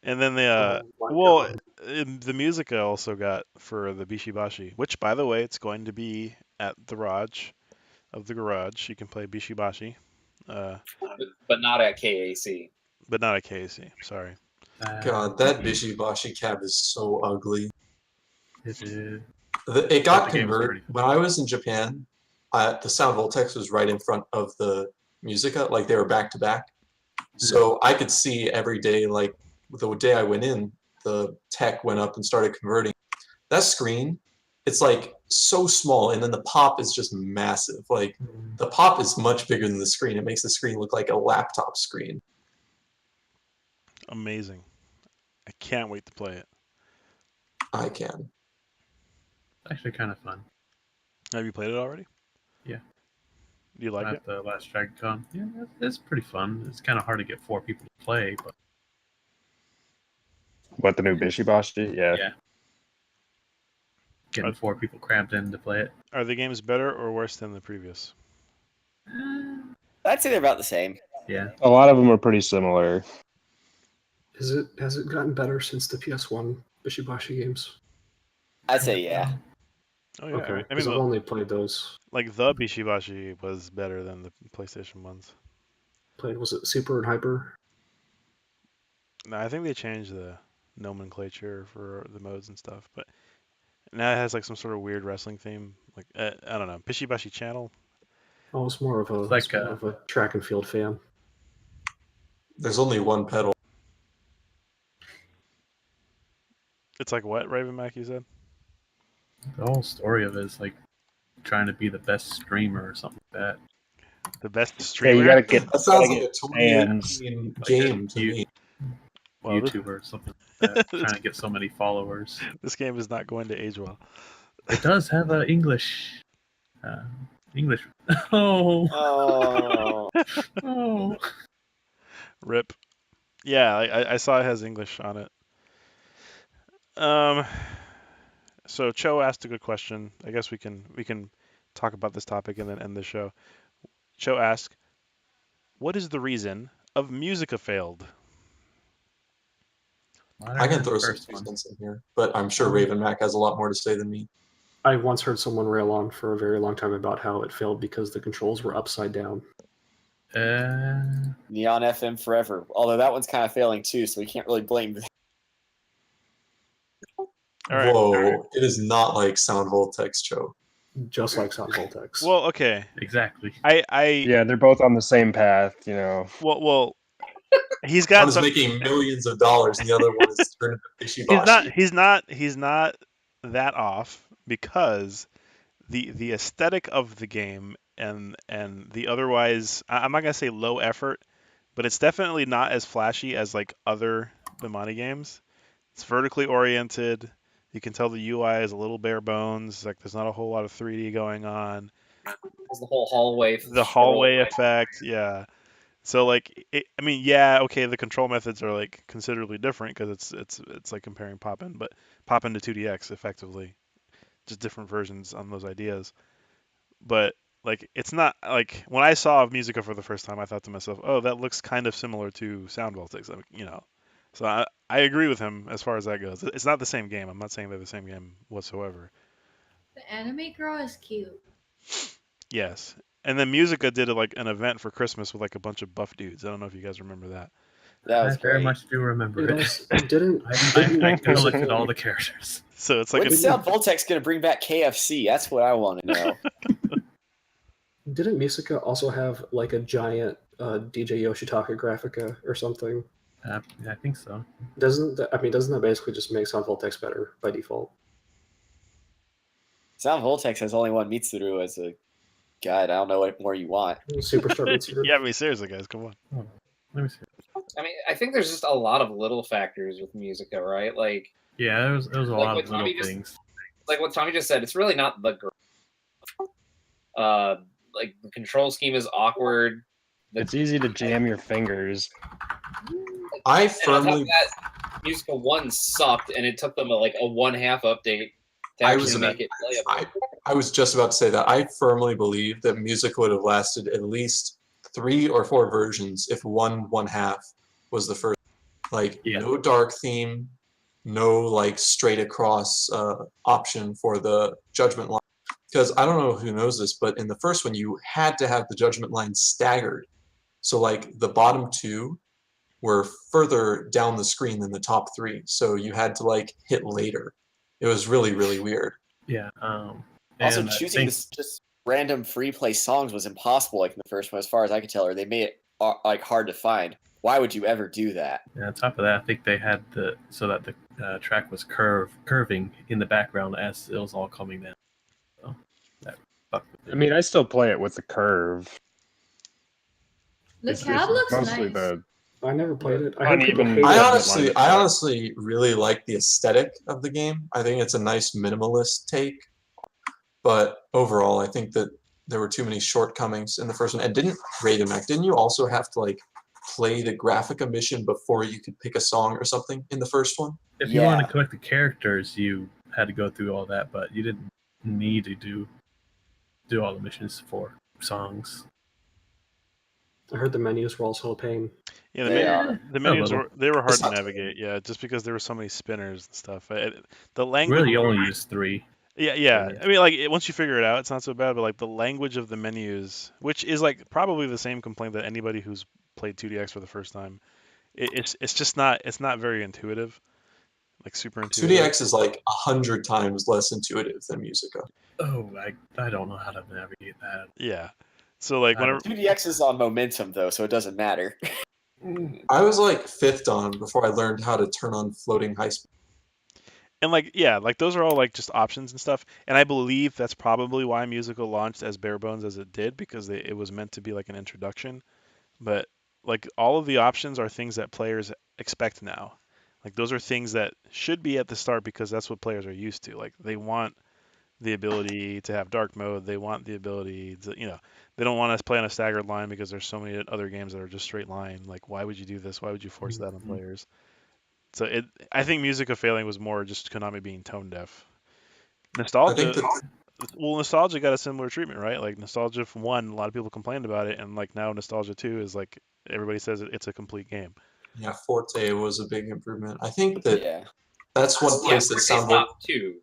And then the Oh my God. the music I also got for the Bishibashi, which by the way, it's going to be at the garage. You can play Bishibashi, but not at KAC. but not at KAC. Sorry. God, that Bishibashi cab is so ugly. It is. It got the game was converted pretty when I was in Japan. The Sound Voltex was right in front of the Musica, like they were back to back. So I could see every day, like the day I went in, the tech went up and started converting. That screen, it's like so small, and then the pop is just massive. Like the pop is much bigger than the screen. It makes the screen look like a laptop screen. Amazing. I can't wait to play it. I can. Actually, kind of fun. Have you played it already? Yeah. Do you like it? At the last Dragon Con. Yeah, it's pretty fun. It's kind of hard to get 4 people to play, but What, the new Bishibashi? Yeah. yeah. Getting 4 people crammed in to play it. Are the games better or worse than the previous? I'd say they're about the same. Yeah. A lot of them are pretty similar. Has it gotten better since the PS1 Bishibashi games? I'd say yeah. Oh yeah. Okay, I because mean, I've only played those. like the Bishibashi was better than the PlayStation ones. Was it Super and Hyper? No, I think they changed the nomenclature for the modes and stuff, but now it has like some sort of weird wrestling theme. Like I don't know, Bishibashi Channel. I was more of a Like, more of a track and field fan. There's only one pedal. It's like what, Ravenmack, you said? The whole story of it is like trying to be the best streamer or something like that. The best Yeah, streamer. you gotta get. That sounds gotta like a get 2018 Like game to me. Well, YouTuber or something like that. Trying to get so many followers. this game is not going to age well. It does have English English. Oh, Oh, oh. Rip. Yeah, I saw it has English on it. So Cho asked a good question. I guess we can talk about this topic and then end the show. Cho asked, "What is the reason of Musica failed?" I can throw some 2 cents in here, but I'm sure Raven Mac has a lot more to say than me. I once heard someone rail on for a very long time about how it failed because the controls were upside down. Neon FM forever. Although that one's kind of failing too, so we can't really blame them. All right. Whoa, it is not like Sound Voltex, Joe. Just like Sound Voltex. Well, okay. Exactly. Yeah, they're both on the same path, you know. Well, he's One got is some. making millions of dollars, and the other one is turned into Ishibashi. He's not that off because the aesthetic of the game and the otherwise, I'm not gonna say low effort, but it's definitely not as flashy as like other Bemani games. It's vertically oriented. You can tell the UI is a little bare bones. Like there's not a whole lot of 3D going on. There's the whole hallway. The hallway effect, yeah. So like, I mean, yeah, okay, the control methods are like considerably different because it's like comparing Poppin, but Poppin to 2DX effectively, just different versions on those ideas. But like, it's not like when I saw Musica for the first time, I thought to myself, oh, that looks kind of similar to Sound Voltex, you know. So I agree with him as far as that goes. It's not the same game. I'm not saying they're the same game whatsoever. The anime girl is cute. Yes. And then Musica did like an event for Christmas with like a bunch of buff dudes. I don't know if you guys remember that. That was I very great. much do remember it. Didn't I collected all the characters. So it's like When's Sound Voltex going to bring back KFC? That's what I want to know. Didn't Musica also have like a giant DJ Yoshitaka Graphica or something? Yeah, I think so. Doesn't that basically just make Sound Voltex better by default? Sound Voltex has only one Mitsuru as a guide. I don't know what more you want. Superstar Mitsuru. Yeah, I mean, seriously, guys, come on. Let me see. I mean, I think there's just a lot of little factors with Musica, right? Like, Yeah, there was a Like lot what of little Tommy just- things. like what Tommy just said, it's really not the girl. Like the control scheme is awkward. It's easy to jam your fingers. I And on top firmly, of that, Musica 1 sucked, and it took them a 1/2 update to I actually was make it playable. I was just about to say that. I firmly believe that music would have lasted at least 3 or 4 versions if one half was the first. Like Yeah. no dark theme, no like straight across option for the judgment line. Because I don't know who knows this, but in the first one you had to have the judgment line staggered. So like the bottom 2 were further down the screen than the top 3. So you had to like hit later. It was really, really weird. Yeah. Also, and I choosing think- this just random free play songs was impossible. Like in the first one, as far as I could tell, or they made it like hard to find. Why would you ever do that? And on top of that, I think they had so that the track was curving in the background as it was all coming down. So that fucked with it. I mean, I still play it with the curve. The It's cab looks mostly nice. the I never played it. I heard people uneven. hate I it. honestly really like the aesthetic of the game. I think it's a nice minimalist take. But overall, I think that there were too many shortcomings in the first one. And didn't you also have to like play the Graphica mission before you could pick a song or something in the first one? If you wanted Yeah. to collect the characters, you had to go through all that, but you didn't need to do all the missions for songs. I heard the menus were also a pain. Yeah, They are. the menus little. were hard It's to not- navigate. Yeah, just because there were so many spinners and stuff. The language. Really, you only use 3. Yeah. Yeah. I mean, like once you figure it out, it's not so bad. But like the language of the menus, which is like probably the same complaint that anybody who's played 2DX for the first time, it's just not very intuitive, like super intuitive. 2DX is like 100 times less intuitive than Musica. Oh, I don't know how to navigate that. Yeah. So like I whenever 2DX is on momentum though, so it doesn't matter. I was like 5th dawn before I learned how to turn on floating high speed. and like yeah, like those are all like just options and stuff. And I believe that's probably why Musical launched as bare bones as it did because it was meant to be like an introduction. But like all of the options are things that players expect now. Like those are things that should be at the start because that's what players are used to. Like they want the ability to have dark mode. They want the ability to, they don't want us play on a staggered line because there's so many other games that are just straight line. Like, why would you do this? Why would you force that on players? So I think Music of Failing was more just Konami being tone deaf. I Nostalgia, think that Nostalgia got a similar treatment, right? Like Nostalgia 1, a lot of people complained about it, and like now Nostalgia 2 is like everybody says it's a complete game. yeah, Forte was a big improvement. I think that Yeah. that's one place that Forte's Soundvolt. top 2.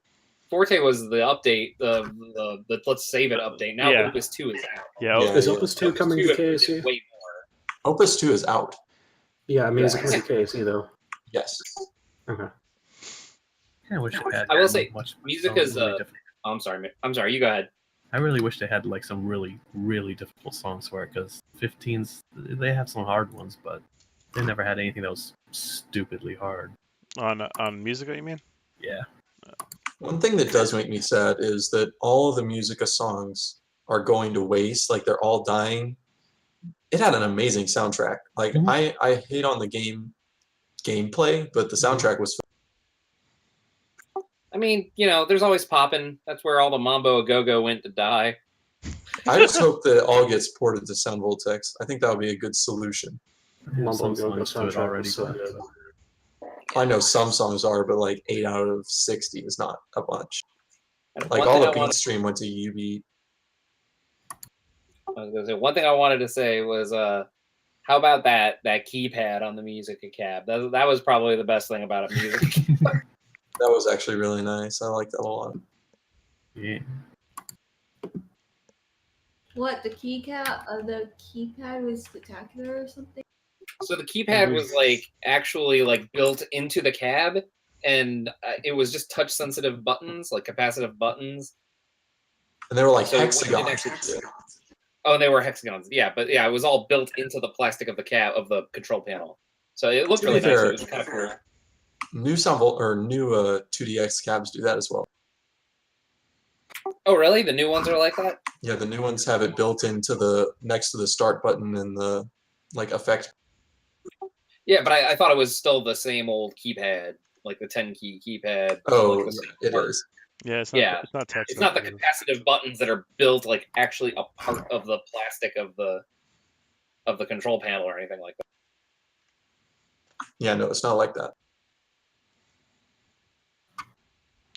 Forte was the update, the let's save it update. Now Yeah. Opus 2 is out. Yeah, Yeah. Is Opus 2 coming to is KSE? way more. Opus 2 is out. Yeah, I mean, is it coming to KSE though? Yes. Okay. I wish they had. I will say, much music some is really difficult- I'm sorry. You go ahead. I really wish they had like some really, really difficult songs for it, because 15s they have some hard ones, but they never had anything that was stupidly hard. on Musica, you mean? Yeah. One thing that does make me sad is that all of the Musica songs are going to waste. Like they're all dying. It had an amazing soundtrack. Like I hate on the gameplay, but the soundtrack was. I mean, there's always poppin'. That's where all the Mambo a Go-Go went to die. I just hope that it all gets ported to Sound Voltex. I think that would be a good solution. Mumbo Some Go-Go songs to it soundtrack already. was so but- good. I know some songs are, but like 8 out of 60 is not a bunch. And Like one all thing the I beat wanted- stream went to UB. I was gonna say, one thing I wanted to say was, how about that keypad on the Musica cab? That was probably the best thing about a music. That was actually really nice. I like that a lot. Yeah. What the keypad was spectacular or something? So the keypad was actually built into the cab, and it was just touch sensitive buttons, like capacitive buttons. And they were like So it hexagons. didn't actually- Oh, and they were hexagons. Yeah, but yeah, it was all built into the plastic of the cab of the control panel. So it looked To be really nice. fair, It was kind of cool. New Soundvolt or new 2DX cabs do that as well. Oh, really? The new ones are like that? Yeah, the new ones have it built into the next to the start button and the effect. Yeah, but I thought it was still the same old keypad, like the 10-key keypad. Oh, like the yeah, same it part. is. Yeah, it's not. Yeah. It's not touch. It's not the capacitive buttons that are built actually a part of the plastic of the control panel or anything like that. Yeah, no, it's not like that.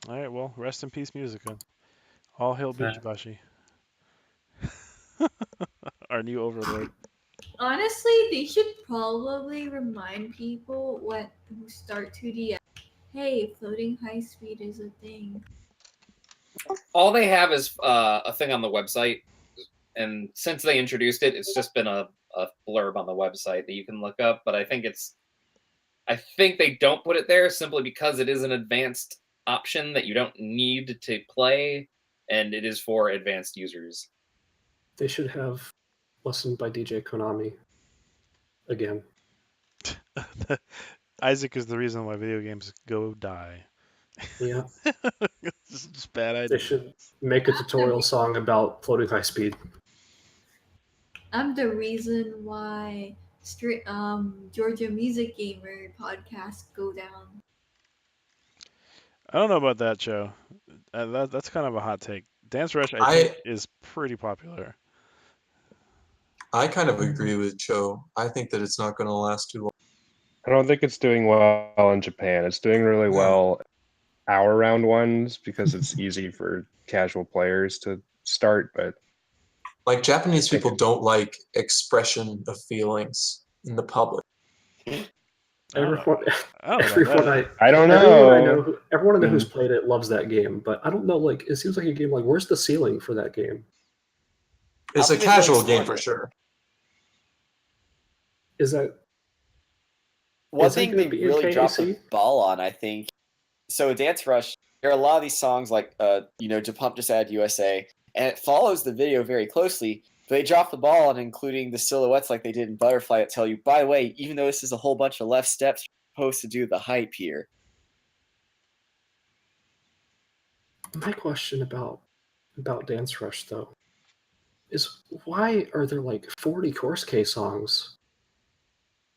All right. Well, rest in peace, Musica. All hail Bijibashi. Our new overlord. Honestly, they should probably remind people who start 2D. Hey, floating high speed is a thing. All they have is a thing on the website, and since they introduced it, it's just been a blurb on the website that you can look up. But I think they don't put it there simply because it is an advanced option that you don't need to play, and it is for advanced users. They should have Lesson by DJ Konami again. Isaac is the reason why video games go die. Yeah. This is just bad idea. They should make a tutorial song about floating high speed. I'm the reason why Georgia Music Gamer podcasts go down. I don't know about that, Joe. That's kind of a hot take. Dance Rush, I think, is pretty popular. I kind of agree with Cho. I think that it's not going to last too long. I don't think it's doing well in Japan. It's doing really well hour round ones because it's easy for casual players to start, but Like Japanese people don't like expression of feelings in the public. Everyone I don't know. Everyone I know who's played it loves that game, but I don't know. It seems like a game. Where's the ceiling for that game? It's a casual game for sure. Is that one is that thing gonna they be in really dropped the KAC? ball on? I think so. Dance Rush. There are a lot of these songs like Japump just added USA, and it follows the video very closely. But they dropped the ball on including the silhouettes like they did in Butterfly that tell you, by the way, even though this is a whole bunch of left steps, you're supposed to do the hype here. My question about Dance Rush though is why are there 40 Course K songs?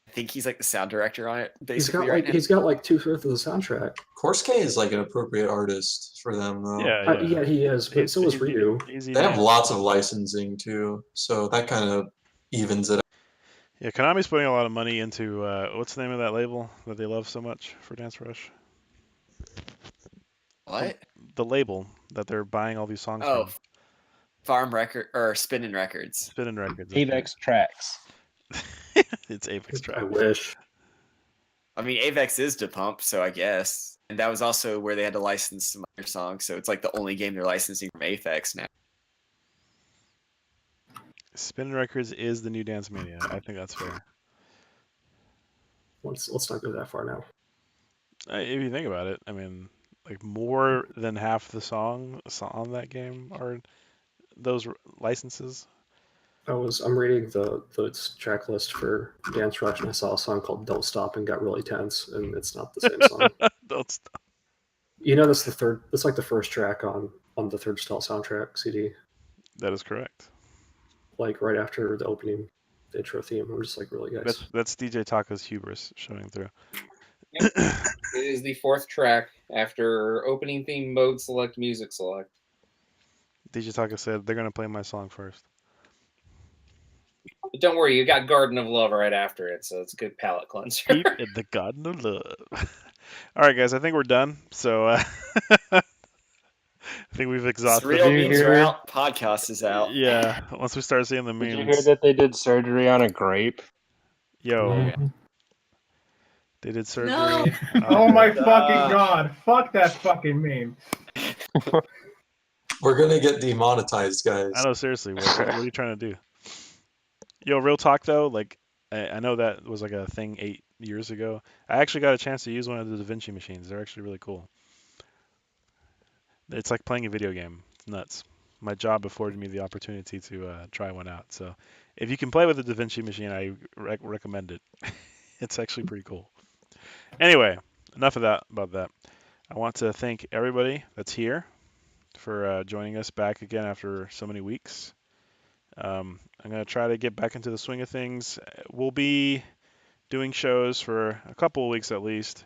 I think he's like the sound director on it. He's Basically, got right like now. he's got like 2/3 of the soundtrack. Corske is like an appropriate artist for them, though. Yeah, he is, but so is Ryu. They have lots of licensing too, so that kind of evens it out. Yeah, Konami's putting a lot of money into what's the name of that label that they love so much for Dance Rush? What? The label that they're buying all these songs Oh, from. Farm Record or Spinning Records. Spinning Records. AVEX Tracks. It's Apex I Tracks. wish. I mean, Avex is DePump, so I guess. And that was also where they had to license some other songs, so it's like the only game they're licensing from Avex now. Spinning Records is the new Dance Mania. I think that's fair. Let's not go that far now. If you think about it, I mean, like more than half the songs on that game are those licenses. I'm reading the track list for Dance Rush, and I saw a song called "Don't Stop" and got really tense, and it's not the same song. Don't stop. You know, that's the third. That's like the first track on the Third Stall soundtrack CD. That is correct. Like right after the opening intro theme. I'm just like, really, guys. That's DJ Taka's hubris showing through. Yep. It is the 4th track after opening theme, mode select, music select. DJ Taka said they're gonna play my song first. But don't worry, you got Garden of Love right after it, so it's a good palate cleanser. Deep in the Garden of Love. All right, guys, I think we're done. So I think we've exhausted. Real memes are out. Podcast is out. Yeah, once we start seeing the memes. Did you hear that they did surgery on a grape? Yo, they did surgery. No. Oh my fucking god! Fuck that fucking meme. We're gonna get demonetized, guys. I know, seriously. What are you trying to do? Yo, real talk though. Like, I know that was like a thing 8 years ago. I actually got a chance to use one of the DaVinci machines. They're actually really cool. It's like playing a video game. It's nuts. My job afforded me the opportunity to try one out. So, if you can play with the DaVinci machine, I recommend it. It's actually pretty cool. Anyway, enough of that about that. I want to thank everybody that's here for joining us back again after so many weeks. I'm going to try to get back into the swing of things. We'll be doing shows for a couple of weeks at least.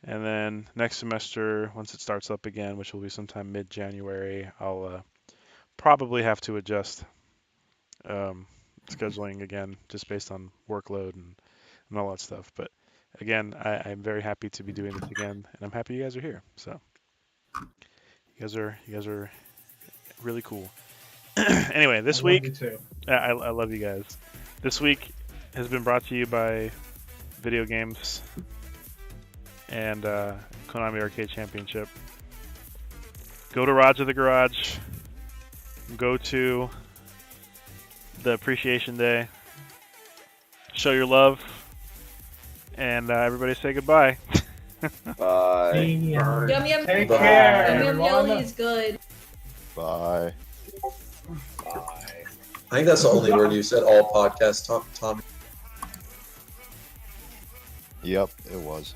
And then next semester, once it starts up again, which will be sometime mid-January, I'll probably have to adjust scheduling again just based on workload and all that stuff. But again, I'm very happy to be doing this again, and I'm happy you guys are here. So you guys are really cool. Anyway, this week, I love you guys. This week has been brought to you by video games and Konami Arcade Championship. Go to Raj of the Garage. Go to the Appreciation Day. Show your love. And everybody say goodbye. Bye. Yum yum. Take Bye. care, Yum yum everyone. jelly is good. Bye. I think that's the only word you said all podcasts, Tommy. Yep, it was.